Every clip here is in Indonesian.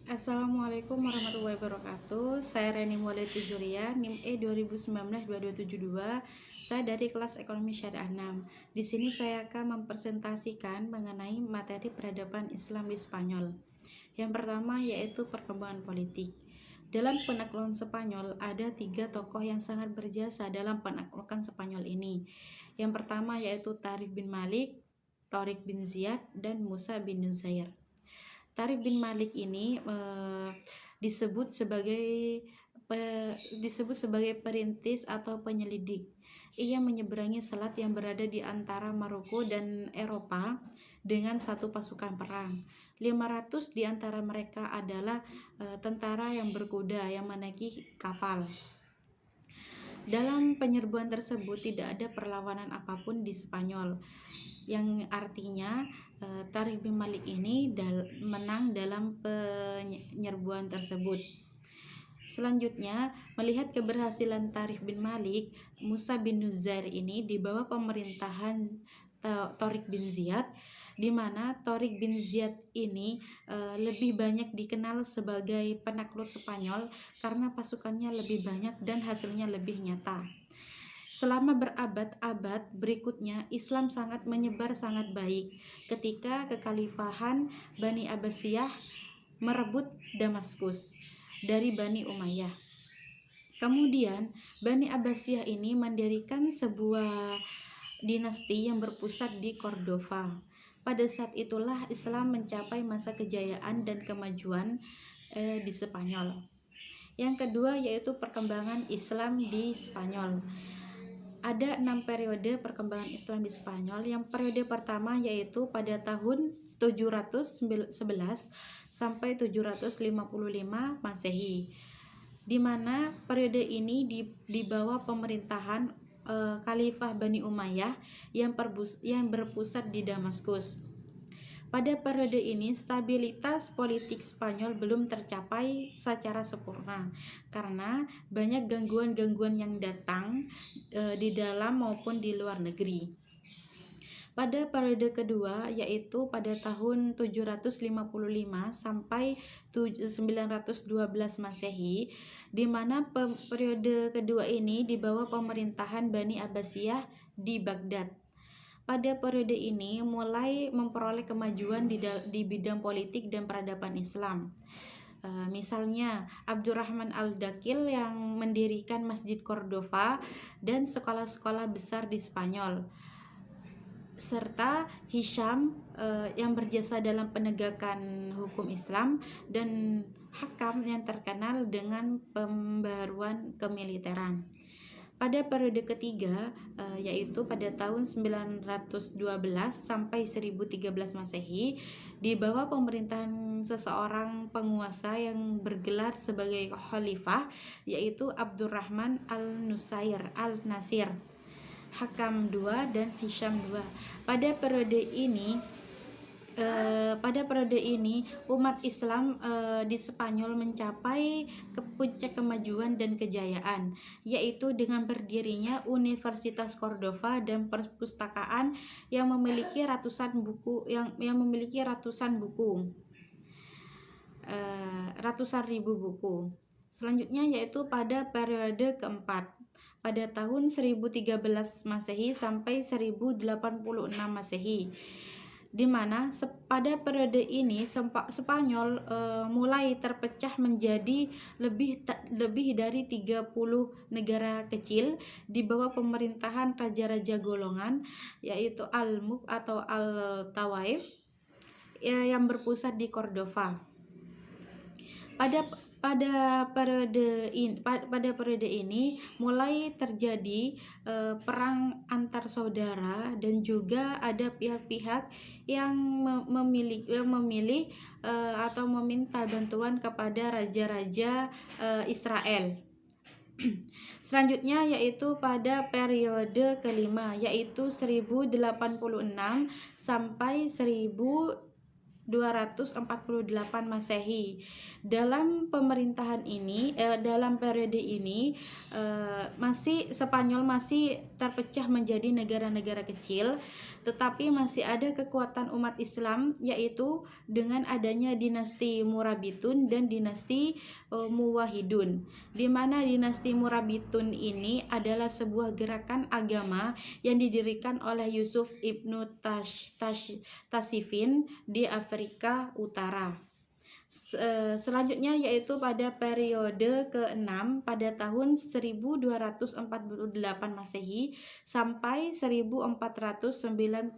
Assalamualaikum warahmatullahi wabarakatuh. Saya Reni Mulyati Zuria, NIM E 2019-2272. Saya dari kelas Ekonomi Syariah 6. Di sini saya akan mempresentasikan mengenai materi peradaban Islam di Spanyol. Yang pertama yaitu perkembangan politik. Dalam penaklukan Spanyol ada 3 tokoh yang sangat berjasa dalam penaklukan Spanyol ini. Yang pertama yaitu Tarif bin Malik, Torik bin Ziyad, dan Musa bin Nuzair. Tarif bin Malik ini disebut sebagai perintis atau penyelidik. Ia menyeberangi selat yang berada di antara Maroko dan Eropa dengan satu pasukan perang. 500 di antara mereka adalah tentara yang berkuda yang menaiki kapal. Dalam penyerbuan tersebut tidak ada perlawanan apapun di Spanyol, yang artinya Tarif bin Malik ini menang dalam penyerbuan tersebut. Selanjutnya, melihat keberhasilan Tarif bin Malik, Musa bin Nuzair ini di bawah pemerintahan Torik bin Ziyad, di mana Torik bin Ziyad ini lebih banyak dikenal sebagai penakluk Spanyol karena pasukannya lebih banyak dan hasilnya lebih nyata. Selama berabad-abad berikutnya, Islam sangat menyebar sangat baik ketika kekhalifahan Bani Abbasiyah merebut Damaskus dari Bani Umayyah. Kemudian, Bani Abbasiyah ini mendirikan sebuah dinasti yang berpusat di Cordova. Pada saat itulah Islam mencapai masa kejayaan dan kemajuan di Spanyol. Yang kedua yaitu perkembangan Islam di Spanyol. Ada 6 periode perkembangan Islam di Spanyol. Yang periode pertama yaitu pada tahun 711 sampai 755 Masehi, di mana periode ini di bawah pemerintahan Khalifah Bani Umayyah yang berpusat di Damaskus. Pada periode ini, stabilitas politik Spanyol belum tercapai secara sempurna karena banyak gangguan-gangguan yang datang di dalam maupun di luar negeri. Pada periode kedua yaitu pada tahun 755 sampai 912 Masehi, di mana periode kedua ini di bawah pemerintahan Bani Abbasiyah di Baghdad. Pada periode ini mulai memperoleh kemajuan di bidang politik dan peradaban Islam. Misalnya Abdurrahman Al-Dakil yang mendirikan Masjid Cordova dan sekolah-sekolah besar di Spanyol, serta Hisham yang berjasa dalam penegakan hukum Islam, dan Hakam yang terkenal dengan pembaruan kemiliteran. Pada periode ketiga yaitu pada tahun 912 sampai 1013 Masehi, di bawah pemerintahan seseorang penguasa yang bergelar sebagai khalifah yaitu Abdurrahman Al-Nusair Al-Nasir, Hakam II dan Hisham II. Pada periode ini umat Islam di Spanyol mencapai ke puncak kemajuan dan kejayaan, yaitu dengan berdirinya Universitas Cordova dan perpustakaan yang memiliki ratusan ribu buku. Selanjutnya yaitu pada periode keempat pada tahun 1013 Masehi sampai 1086 Masehi, di mana pada periode ini Spanyol mulai terpecah menjadi lebih dari 30 negara kecil di bawah pemerintahan raja-raja golongan yaitu Al-Mulk atau Al-Tawaif yang berpusat di Cordova. Pada periode ini mulai terjadi perang antar saudara dan juga ada pihak-pihak yang memilih atau meminta bantuan kepada raja-raja Israel. Selanjutnya yaitu pada periode kelima yaitu 1086 sampai 1248 Masehi. Dalam pemerintahan ini, dalam periode ini Spanyol masih terpecah menjadi negara-negara kecil, tetapi masih ada kekuatan umat Islam, yaitu dengan adanya dinasti Murabitun dan dinasti Muwahhidun, di mana dinasti Murabitun ini adalah sebuah gerakan agama yang didirikan oleh Yusuf ibnu Tasifin di Afrika Utara. Selanjutnya yaitu pada periode ke-6 pada tahun 1248 Masehi sampai 1492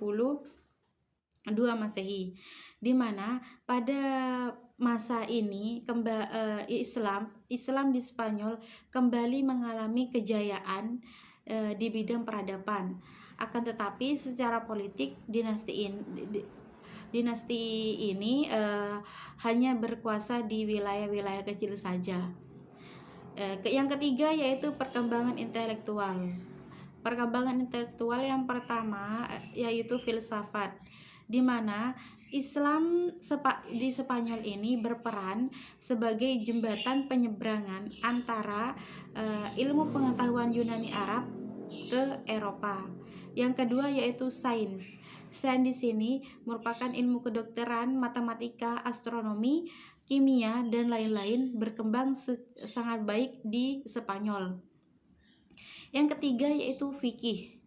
Masehi, di mana pada masa ini Islam di Spanyol kembali mengalami kejayaan di bidang peradaban. Akan tetapi secara politik dinasti ini hanya berkuasa di wilayah-wilayah kecil saja. Yang ketiga yaitu perkembangan intelektual. Perkembangan intelektual yang pertama yaitu filsafat, di mana Islam di Spanyol ini berperan sebagai jembatan penyeberangan antara ilmu pengetahuan Yunani Arab ke Eropa. Yang kedua yaitu sains. Sains di sini merupakan ilmu kedokteran, matematika, astronomi, kimia, dan lain-lain berkembang sangat baik di Spanyol. Yang ketiga yaitu fikih.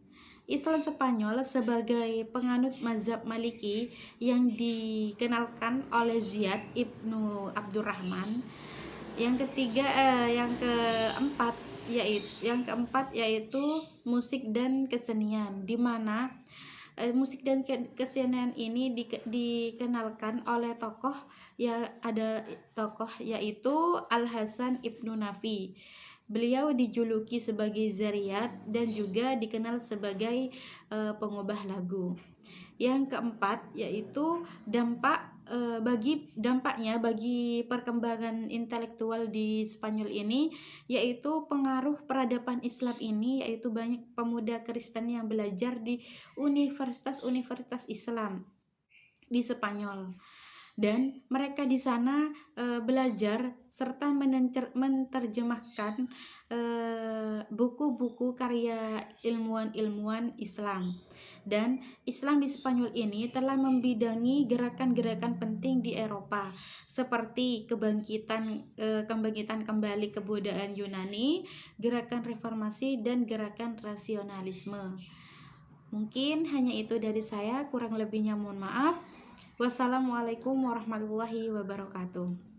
Islam Spanyol sebagai penganut mazhab Maliki yang dikenalkan oleh Ziyad ibnu Abdurrahman. Yang keempat yaitu musik dan kesenian, di mana musik dan kesenian ini dikenalkan oleh tokoh yaitu Al Hasan ibnu Nafi. Beliau dijuluki sebagai Zariyat dan juga dikenal sebagai pengubah lagu. Yang keempat yaitu dampaknya bagi perkembangan intelektual di Spanyol ini, yaitu pengaruh peradaban Islam ini, yaitu banyak pemuda Kristen yang belajar di universitas-universitas Islam di Spanyol, dan mereka di sana belajar serta menerjemahkan buku-buku karya ilmuwan-ilmuwan Islam. Dan Islam di Spanyol ini telah membidangi gerakan-gerakan penting di Eropa seperti kebangkitan kembali kebudayaan Yunani, gerakan reformasi, dan gerakan rasionalisme. Mungkin hanya itu dari saya, kurang lebihnya mohon maaf. Wassalamualaikum warahmatullahi wabarakatuh.